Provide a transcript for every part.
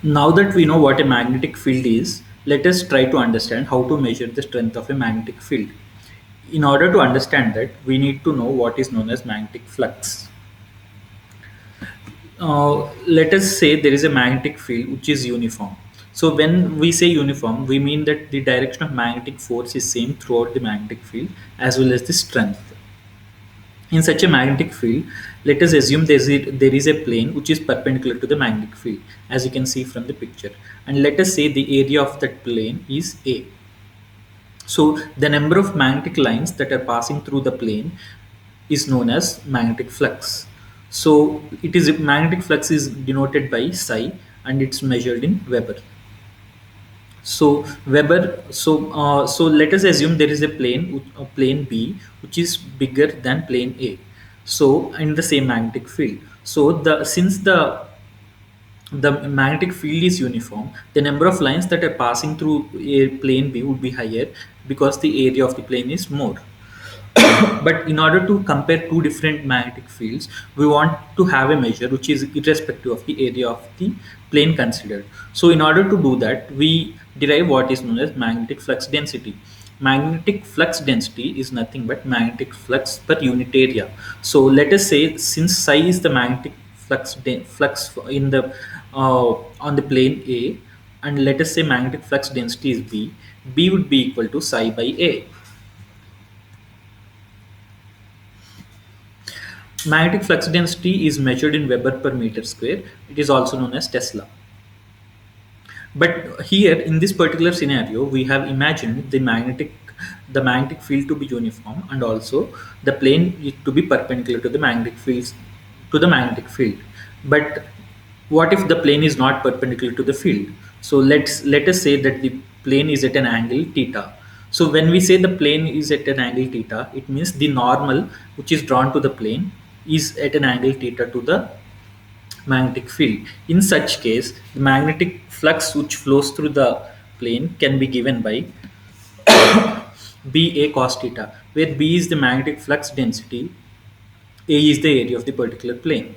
Now that we know what a magnetic field is, let us try to understand how to measure the strength of a magnetic field. In order to understand that, we need to know what is known as magnetic flux. Let us say there is a magnetic field which is uniform. So when we say uniform, we mean that the direction of magnetic force is same throughout the magnetic field as well as the strength. In such a magnetic field, let us assume there is a plane which is perpendicular to the magnetic field, as you can see from the picture. And let us say the area of that plane is A. So the number of magnetic lines that are passing through the plane is known as magnetic flux. So magnetic flux is denoted by psi and it's measured in Weber. So let us assume there is a plane B which is bigger than plane A. So in the same magnetic field. So the magnetic field is uniform, the number of lines that are passing through a plane B would be higher because the area of the plane is more. But in order to compare two different magnetic fields, we want to have a measure which is irrespective of the area of the plane considered. So in order to do that, we derive what is known as magnetic flux density. Magnetic flux density is nothing but magnetic flux per unit area. So let us say, since psi is the magnetic flux in the on the plane A, and let us say magnetic flux density is B would be equal to psi by A. Magnetic flux density is measured in Weber per meter square. It is also known as Tesla. But here in this particular scenario, we have imagined the magnetic field to be uniform and also the plane to be perpendicular to the magnetic field. But what if the plane is not perpendicular to the field? So let us say that the plane is at an angle theta. So when we say the plane is at an angle theta, it means the normal which is drawn to the plane is at an angle theta to the magnetic field. In such case, the magnetic flux which flows through the plane can be given by B A cos theta, where B is the magnetic flux density, A is the area of the particular plane.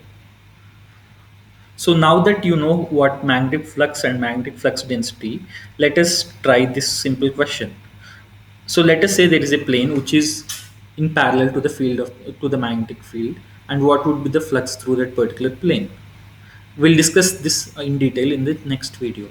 So now that you know what magnetic flux and magnetic flux density, let us try this simple question. So let us say there is a plane which is in parallel to the magnetic field, and what would be the flux through that particular plane? We'll discuss this in detail in the next video.